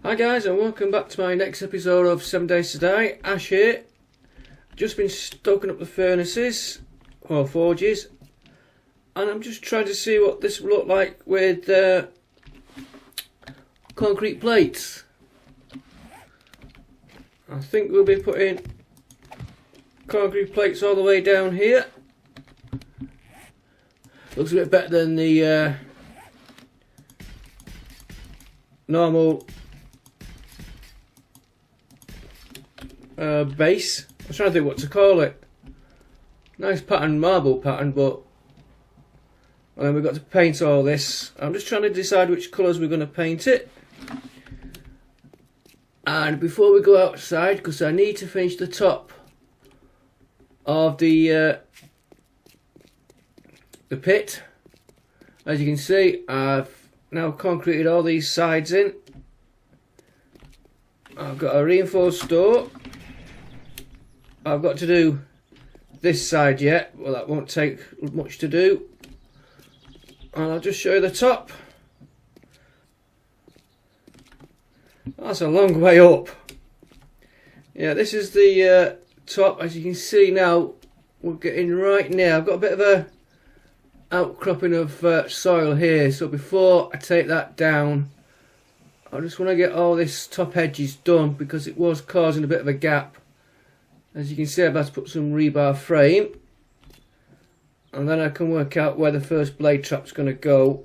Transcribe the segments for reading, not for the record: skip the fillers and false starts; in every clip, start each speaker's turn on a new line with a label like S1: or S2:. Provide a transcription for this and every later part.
S1: Hi guys, and welcome back to my next episode of 7 Days to Die. Ash here. Just been stoking up the furnaces, or forges, and I'm just trying to see what this will look like with concrete plates. I think we'll be putting concrete plates all the way down here. Looks a bit better than the normal base. I was trying to think what to call it. Nice pattern, marble pattern, but and then we've got to paint all this. I'm just trying to decide which colours we're going to paint it. And before we go outside, because I need to finish the top of the pit. As you can see, I've now concreted all these sides in. I've got a reinforced door. I've got to do this side yet. Well, that won't take much to do. And I'll just show you the top. That's a long way up. Yeah, this is the top. As you can see now, we're getting right near. I've got a bit of a outcropping of soil here. So before I take that down, I just want to get all this top edges done because it was causing a bit of a gap. As you can see, I've had to put some rebar frame, and then I can work out where the first blade trap's going to go.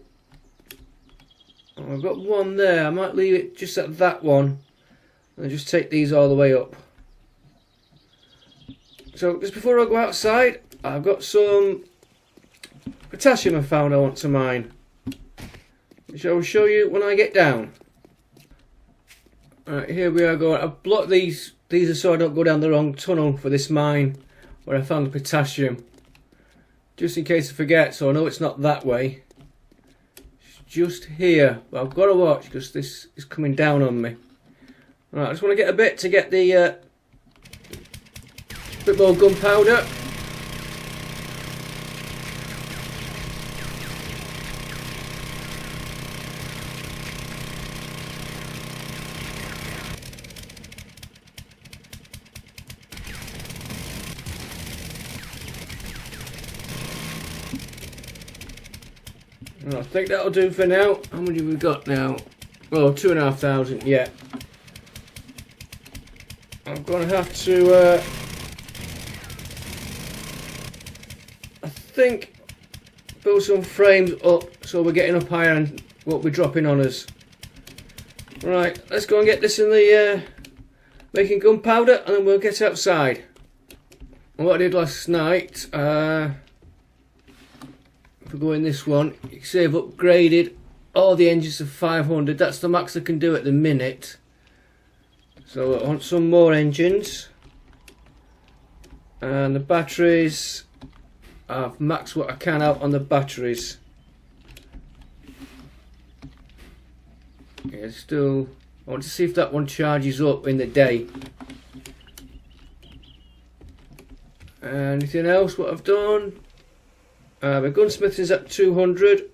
S1: I've got one there. I might leave it just at that one and just take these all the way up. So just before I go outside, I've got some potassium I found I want to mine, which I will show you when I get down. Alright, here we are going. I've blocked these are so I don't go down the wrong tunnel for this mine where I found the potassium, just in case I forget, so I know it's not that way. It's just here, but I've got to watch because this is coming down on me. Right, I just want to get a bit to get the bit more gunpowder. I think that'll do for now. How many have we got now? Well, 2,500. Yeah. I'm gonna have to. I think build some frames up so we're getting up higher and what we're dropping on us. Right, let's go and get this in the making gunpowder, and then we'll get outside. And what I did last night. Go in this one, you can see I've upgraded all the engines to 500. That's the max I can do at the minute, so I want some more engines. And the batteries, I've maxed what I can out on the batteries. Yeah, still I want to see if that one charges up in the day. Anything else what I've done? The gunsmith is at 200,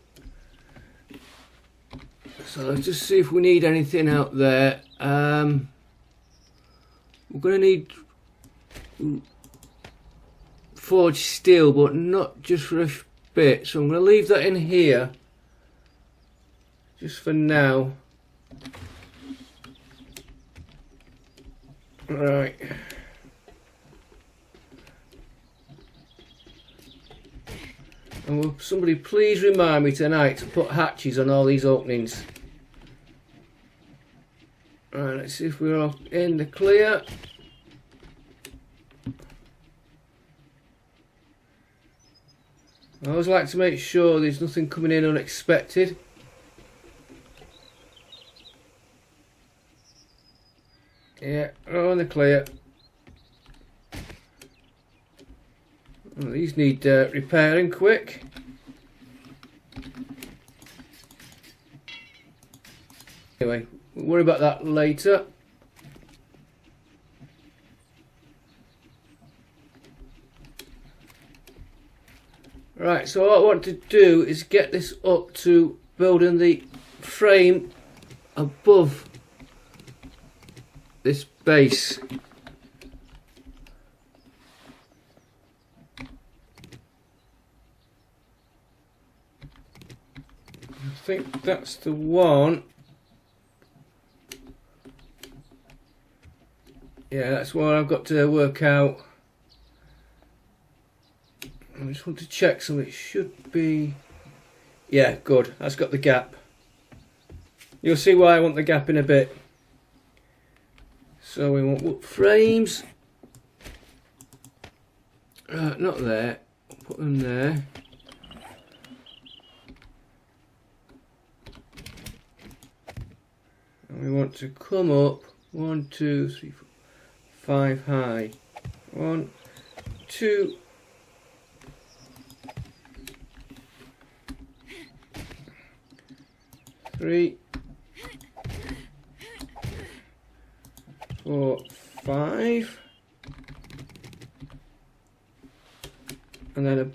S1: so let's just see if we need anything out there. We're going to need forged steel, but not just for a bit, so I'm going to leave that in here just for now. Right. And will somebody please remind me tonight to put hatches on all these openings. Alright, let's see if we're all in the clear. I always like to make sure there's nothing coming in unexpected. Yeah, we're all in the clear. Well, these need repairing quick. Anyway, we'll worry about that later. Right, so what I want to do is get this up to building the frame above this base. I think that's the one. Yeah, that's what I've got to work out. I just want to check, so it should be... Yeah, good. That's got the gap. You'll see why I want the gap in a bit. So we want wood frames. Not there. Put them there. And we want to come up 1, 2, 3, 4, 5 high. 1, 2, 3, 4, 5, and then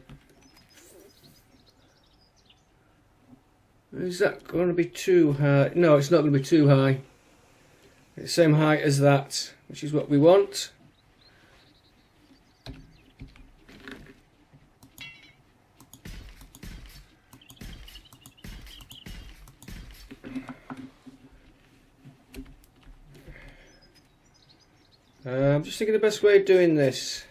S1: is that going to be too high? No, it's not going to be too high. It's the same height as that, which is what we want. I'm just thinking the best way of doing this.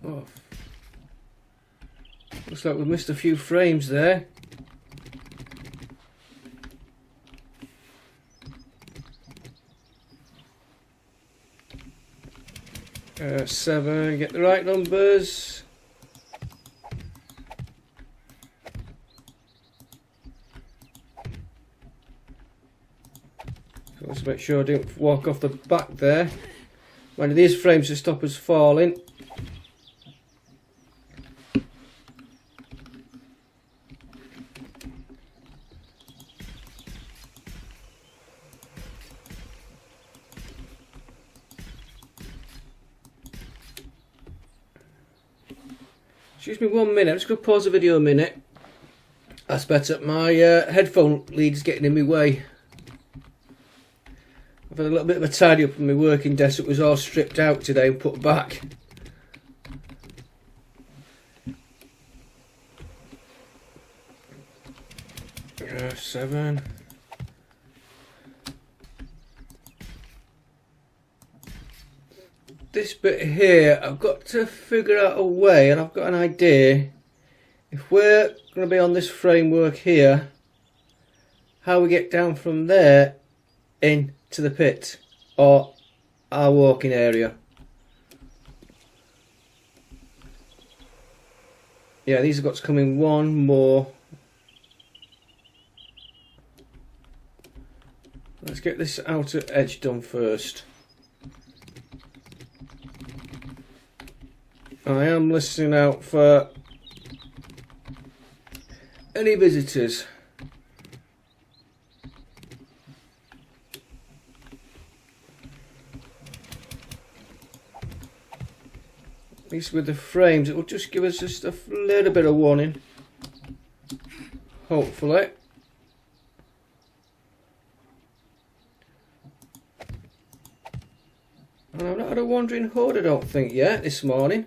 S1: Oh, looks like we've missed a few frames there. Seven, get the right numbers. Let's make sure I don't walk off the back there. One of these frames to stop us falling. Excuse me 1 minute, I'm just going to pause the video a minute. That's better, my headphone lead's getting in my way. I've had a little bit of a tidy up on my working desk. It was all stripped out today and put back. Seven. This bit here, I've got to figure out a way, and I've got an idea. If we're going to be on this framework here, how we get down from there in to the pit or our walking area. Yeah, these have got to come in one more. Let's get this outer edge done first. I am listening out for any visitors. At least with the frames, it will just give us just a little bit of warning. Hopefully. And I've not had a wandering horde, I don't think, yet this morning.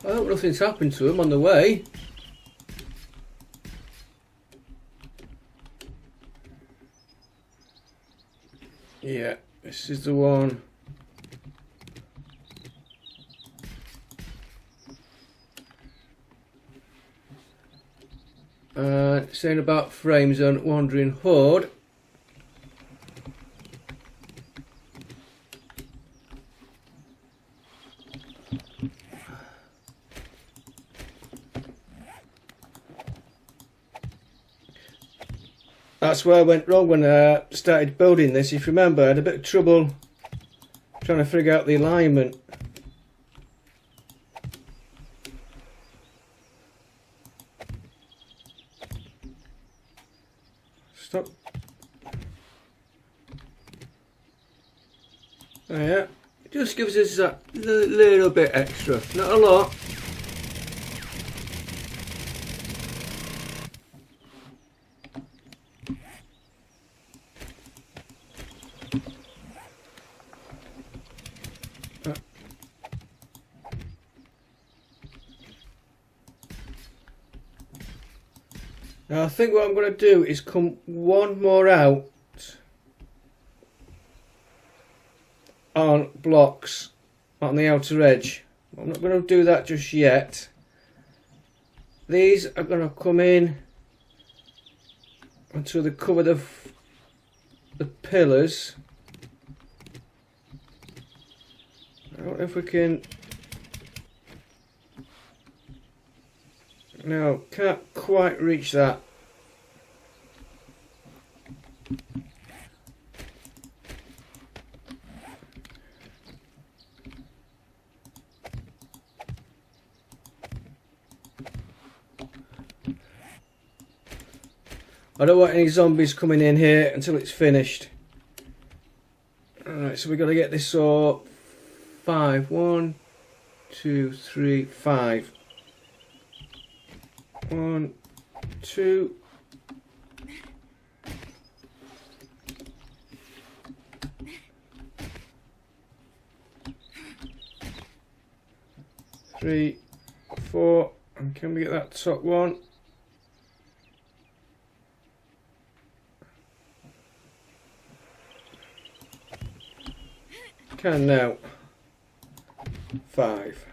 S1: I hope nothing's happened to them on the way. Yeah, this is the one. Saying about frames on Wandering Horde. That's where I went wrong when I started building this. If you remember, I had a bit of trouble trying to figure out the alignment. Stop. Oh, yeah, it just gives us that little bit extra, not a lot. Now I think what I'm going to do is come one more out on blocks on the outer edge. I'm not going to do that just yet. These are going to come in until they cover the pillars. I don't know if we can. No, can't quite reach that. I don't want any zombies coming in here until it's finished. Alright, so we've got to get this saw 5. 1, 2, 3, 5. 1, 2. 3, 4. And can we get that top one? Can now. 5.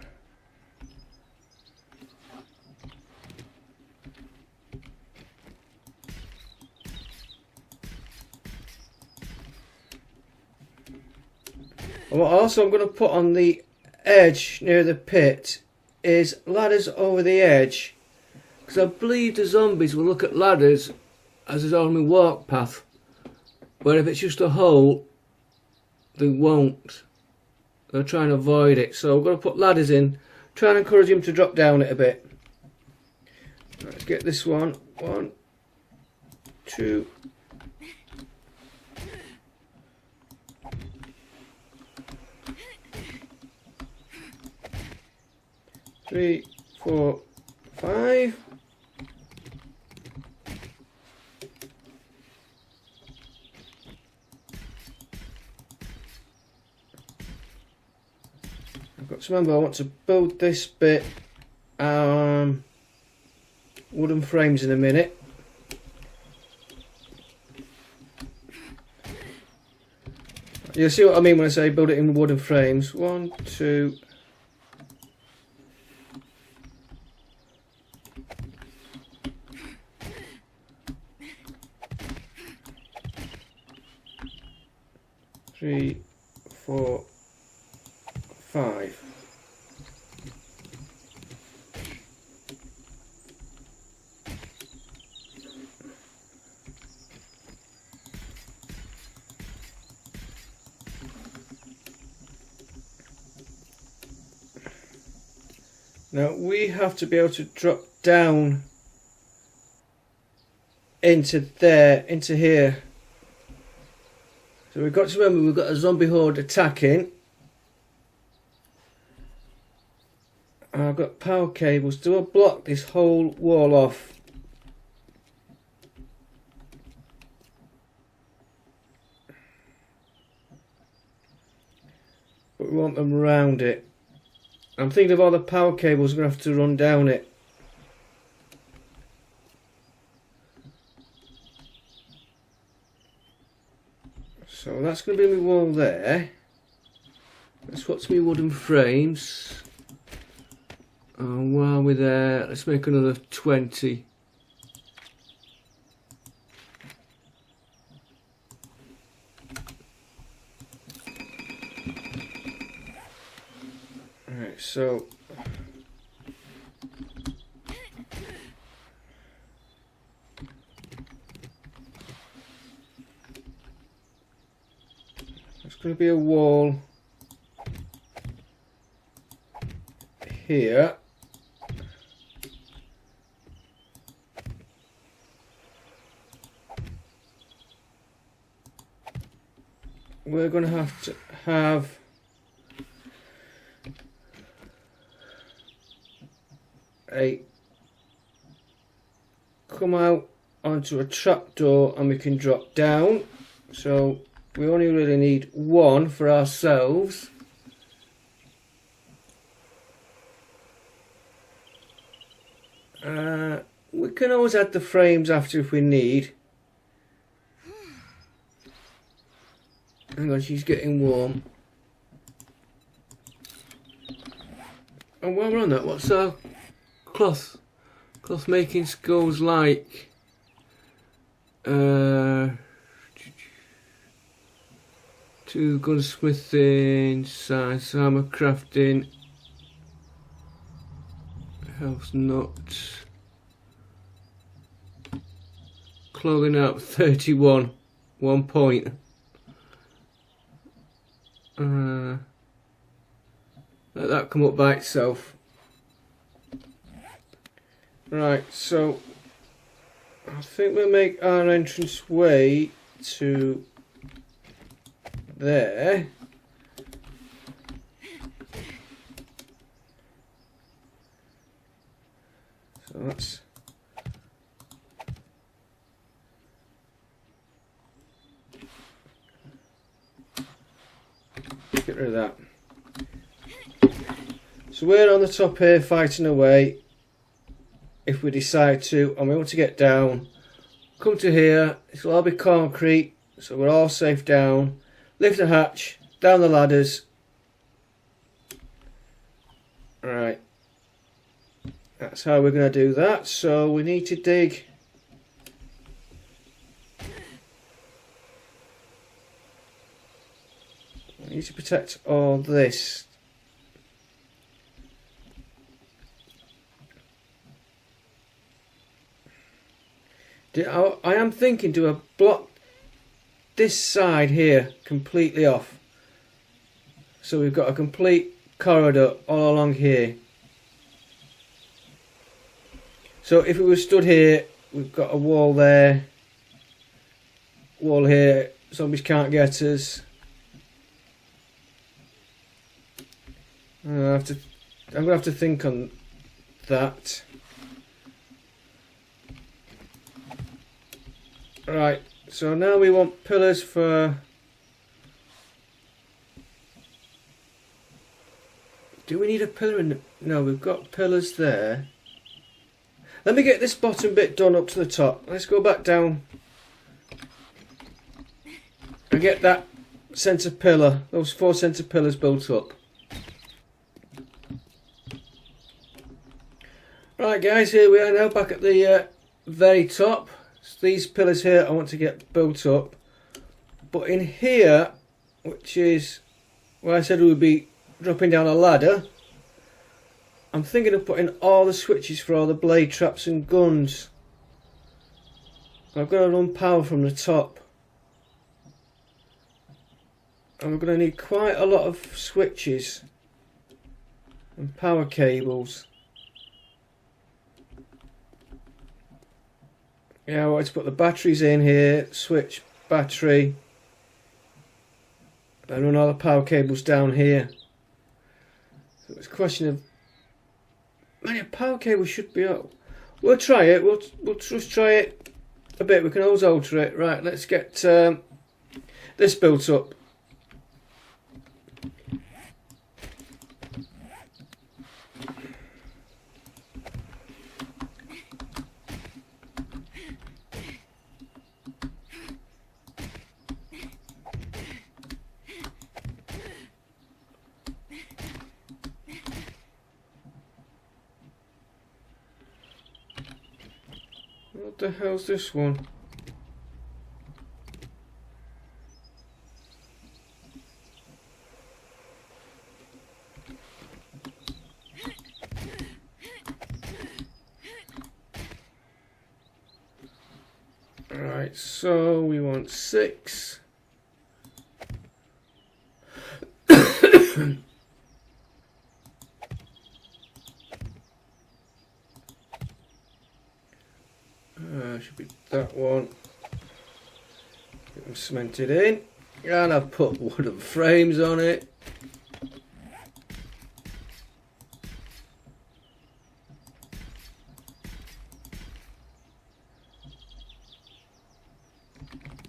S1: And what also I'm going to put on the edge near the pit is ladders over the edge, because I believe the zombies will look at ladders as his only walk path, where if it's just a hole they won't. They'll try and avoid it. So we're going to put ladders in, try and encourage him to drop down it a bit. Let's get this one. 1, 2. 3, 4, 5. I've got to remember I want to build this bit wooden frames in a minute. You'll see what I mean when I say build it in wooden frames. 1, 2. Three, 4, 5. Now we have to be able to drop down into there, into here. So we've got to remember we've got a zombie horde attacking. And I've got power cables to block this whole wall off. But we want them around it. I'm thinking of all the power cables we're going to have to run down it. So that's going to be my wall there. Let's watch me wooden frames. And while we're there, let's make another 20. Alright, so there's going to be a wall here. we're going to have a come out onto a trapdoor, and we can drop down. So we only really need one for ourselves. We can always add the frames after if we need. Hang on, she's getting warm. And while we're on that, what's our cloth making skills like? Two gunsmithing, science, armor crafting, health nuts, clothing up 31, 1 point. Let that come up by itself. Right, so I think we'll make our entrance way to there. So let's get rid of that. So we're on the top here fighting away. If we decide to, and we want to get down, come to here, it'll all be concrete, so we're all safe down. Lift the hatch, down the ladders. Right, that's how we're going to do that. So we need to dig. We need to protect all this. I am thinking to block this side here completely off, so we've got a complete corridor all along here. So if we were stood here, we've got a wall there, wall here, zombies can't get us. I'm gonna have to think on that. Right, so now we want pillars for... Do we need a pillar in the... No, we've got pillars there. Let me get this bottom bit done up to the top. Let's go back down and get that centre pillar, those 4 centre pillars built up. Right guys, here we are now back at the very top. These pillars here I want to get built up, but in here, which is where I said we would be dropping down a ladder, I'm thinking of putting all the switches for all the blade traps and guns. I've got to run power from the top, and we're going to need quite a lot of switches and power cables. Yeah, I want to put the batteries in here, switch, battery, and run all the power cables down here. So it's a question of, man, your power cable should be up. We'll try it, we'll just try it a bit, we can always alter it. Right, let's get this built up. What the hell's this one? Right, so we want 6. Should be that one. Get them cemented in. And I've put wooden frames on it.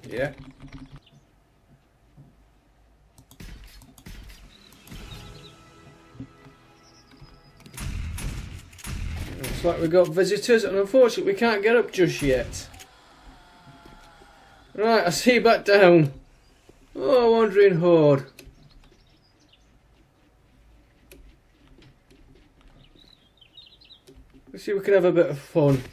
S1: Yeah. Looks like we've got visitors, and unfortunately we can't get up just yet. Right, I see you back down. Oh, wandering horde. Let's see if we can have a bit of fun.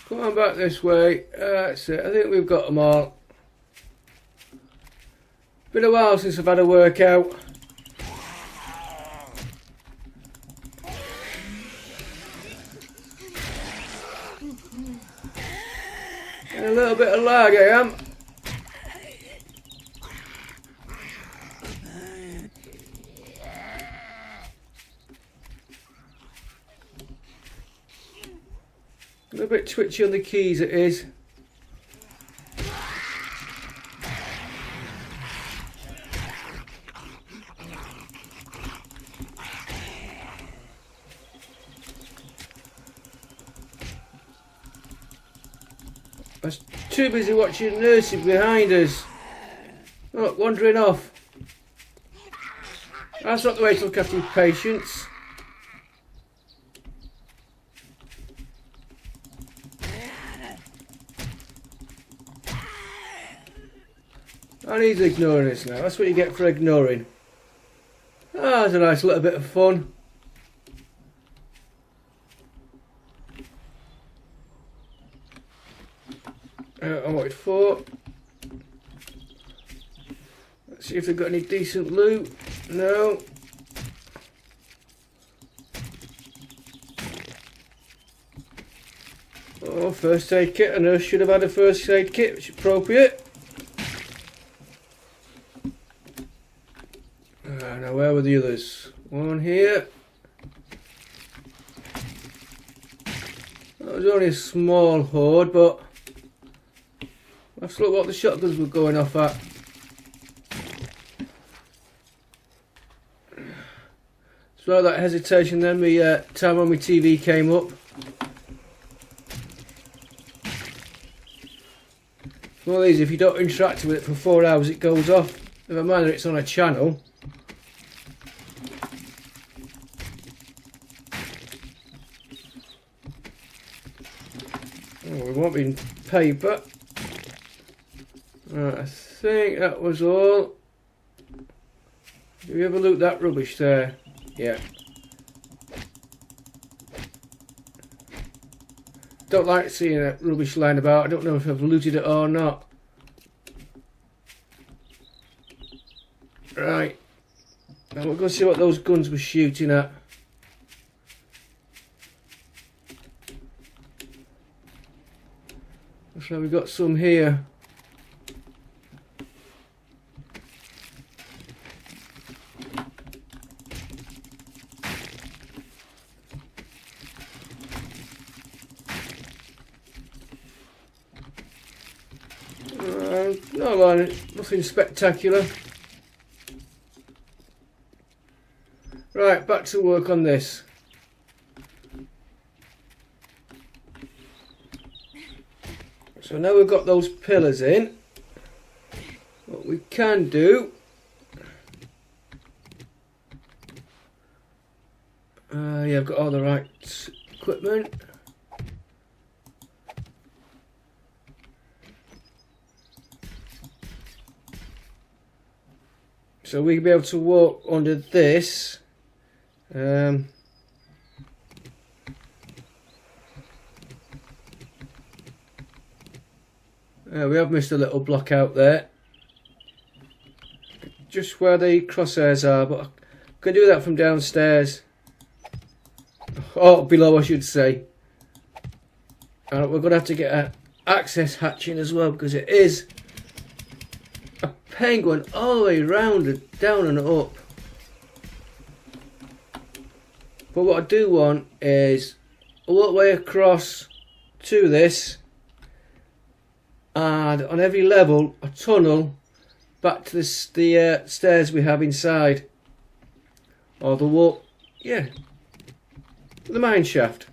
S1: Come on back this way. That's it. I think we've got them all. Been a while since I've had a workout. And a little bit of lag, I am. A little bit twitchy on the keys, it is. I was too busy watching nurses behind us. Look, wandering off. That's not the way to look after your patients. And he's ignoring us now. That's what you get for ignoring. Ah, that's a nice little bit of fun. I wanted 4. Let's see if they've got any decent loot. No. Oh, first aid kit. I know I should have had a first aid kit, which is appropriate. Now where were the others? One here. That was only a small horde, but let's look what the shotguns were going off at. So that hesitation then, the time when my TV came up. One of these, if you don't interact with it for 4 hours, it goes off. Never mind that it's on a channel. Oh, we won't be in paper. Right, I think that was all. Did we ever loot that rubbish there? Yeah. Don't like seeing that rubbish lying about. I don't know if I've looted it or not. Right. Now we're going to see what those guns were shooting at. Looks like we've got some here. No, nothing spectacular. Right, back to work on this. So now we've got those pillars in, what we can do, yeah, I've got all the right equipment. So we'll be able to walk under this. We have missed a little block out there, just where the crosshairs are, but I can do that from downstairs. Oh, below I should say. And we're going to have to get an access hatching as well, because it is a penguin all the way round and down and up. But what I do want is all the way across to this, and on every level a tunnel back to this, the stairs we have inside, or the wall, yeah, the mine shaft.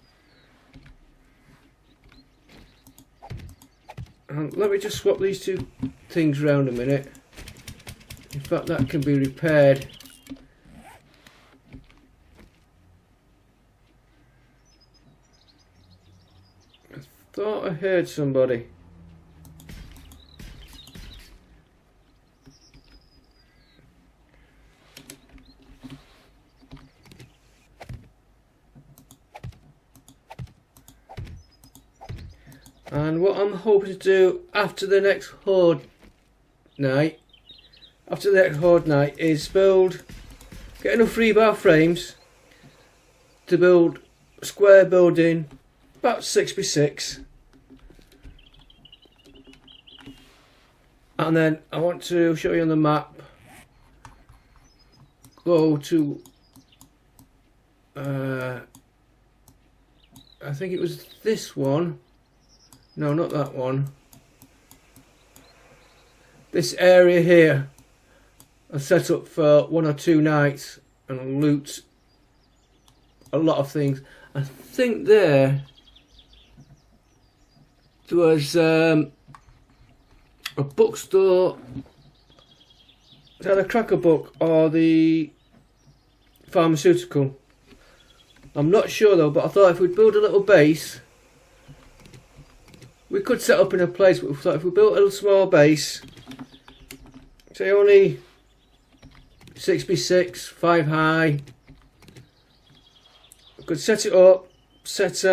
S1: And let me just swap these two things around a minute. In fact, that can be repaired. I thought I heard somebody. And what I'm hoping to do after the next horde night, is get enough rebar frames to build a square building about 6x6, and then I want to show you on the map, go to I think it was this one. No, not that one. This area here I've set up for 1 or 2 nights and loot a lot of things. I think there was a bookstore. Is that a Cracker book or the pharmaceutical? I'm not sure though, but I thought if we'd build a little base, we could set up in a place. But we thought if we built a little small base, say only 6x6, 5 high, we could set it up, set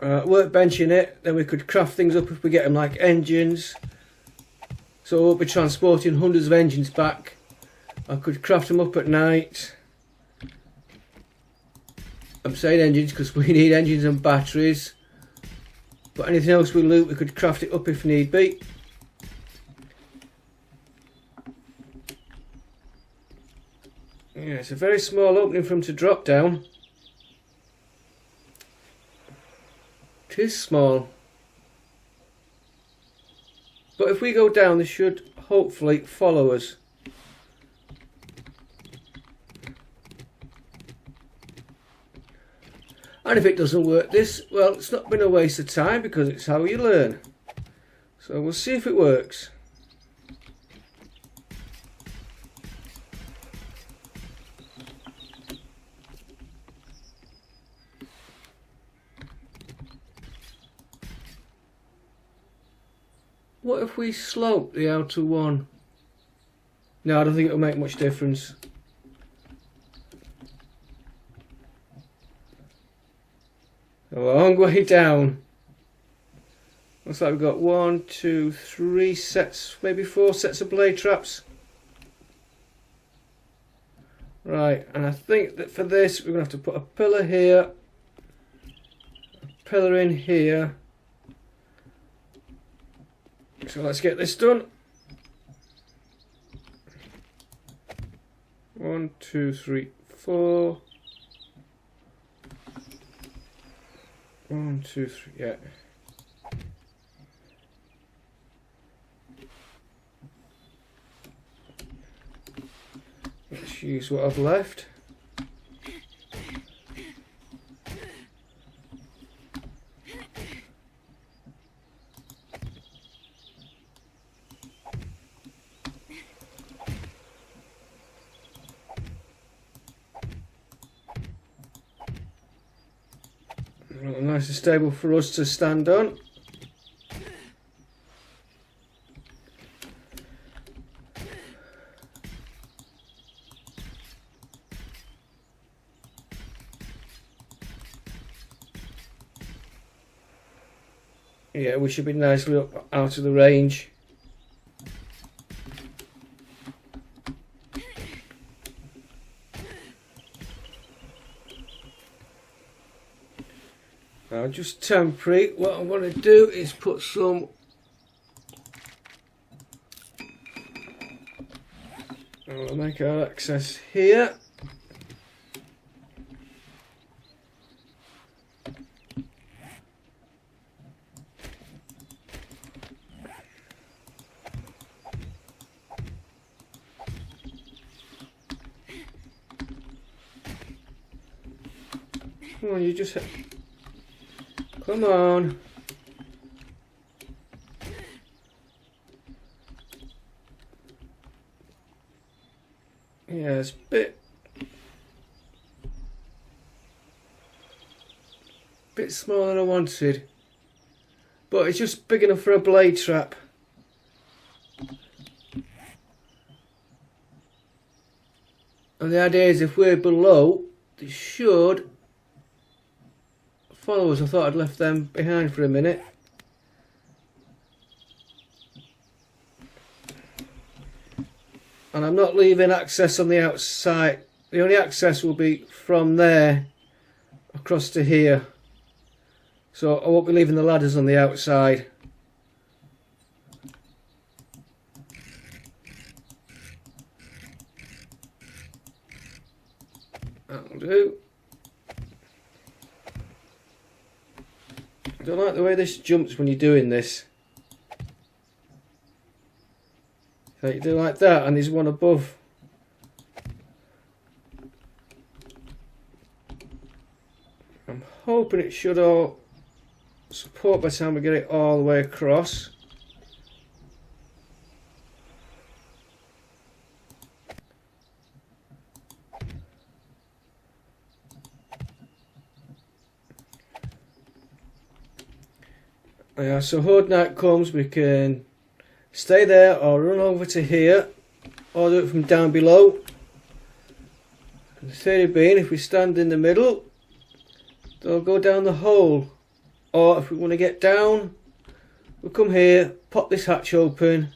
S1: workbench in it, then we could craft things up if we get them, like engines, so we'll be transporting hundreds of engines back. I could craft them up at night. I'm saying engines because we need engines and batteries, but anything else we loot we could craft it up if need be. Yeah, it's a very small opening for them to drop down. It is small, but if we go down they should hopefully follow us. And if it doesn't work well, it's not been a waste of time because it's how you learn. So we'll see if it works. What if we slope the outer one? No, I don't think it'll make much difference. A long way down. Looks like we've got 1, 2, 3 sets, maybe 4 sets of blade traps. Right, and I think that for this we're going to have to put a pillar here, a pillar in here. So let's get this done. 1, 2, 3, 4. 1, 2, 3, yeah. Let's use what I've left. Nice and stable for us to stand on. Yeah, we should be nicely up out of the range. Now, just temporary, what I want to do is put some We'll make our access here. Come on, you just hit. Come on. Yeah, it's a bit smaller than I wanted, but it's just big enough for a blade trap. And the idea is if we're below, they should follow us. I thought I'd left them behind for a minute. And I'm not leaving access on the outside. The only access will be from there across to here. So I won't be leaving the ladders on the outside. That'll do. I don't like the way this jumps when you're doing this. So you do like that, and there's one above. I'm hoping it should all support by the time we get it all the way across. Yeah, so horde night comes, we can stay there or run over to here or do it from down below. And the theory being, if we stand in the middle, they'll go down the hole. Or if we want to get down, we'll come here, pop this hatch open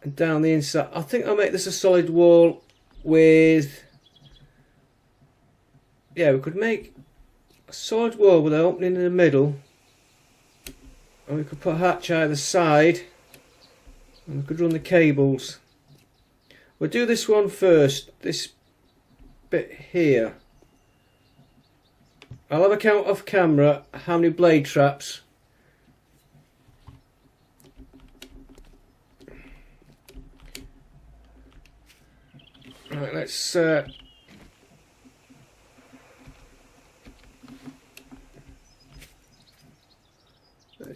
S1: and down the inside. I think I'll make this a solid wall with... Yeah, we could make a solid wall with an opening in the middle. And we could put a hatch either side. And we could run the cables. We'll do this one first. This bit here. I'll have a count off camera how many blade traps. Right, let's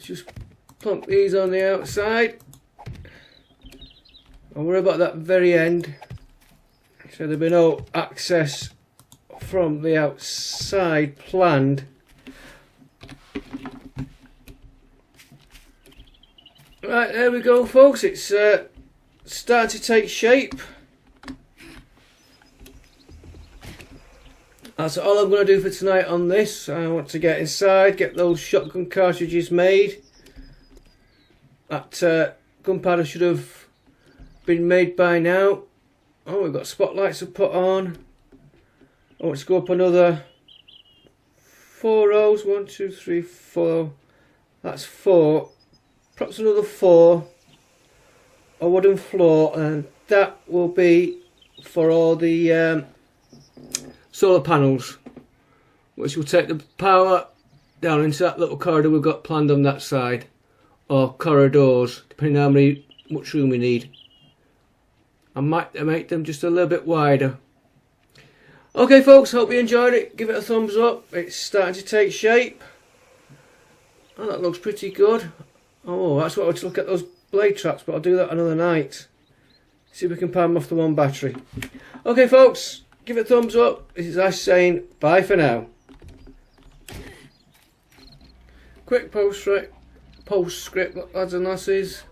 S1: just plonk these on the outside. I'll worry about that very end. So there'll be no access from the outside planned. Right, there we go, folks. It's starting to take shape. That's all I'm going to do for tonight on this. I want to get inside, get those shotgun cartridges made. That gunpowder should have been made by now. Oh, we've got spotlights to put on. Oh, let's go up another 4 rows. 1, 2, 3, 4. That's 4. Perhaps another 4. A wooden floor, and that will be for all the solar panels, which will take the power down into that little corridor we've got planned on that side, or corridors, depending on how much room we need. I might make them just a little bit wider. Okay, folks, hope you enjoyed it. Give it a thumbs up. It's starting to take shape. Oh, that looks pretty good. Oh, that's what I want to look at, those blade traps, but I'll do that another night. See if we can power them off the one battery. Okay, folks, give it a thumbs up. This is Ash saying bye for now. Quick postscript, lads and lasses.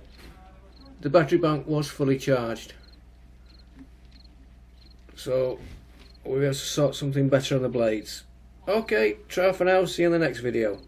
S1: The battery bank was fully charged, so we have to sort something better on the blades. Okay, try for now. See you in the next video.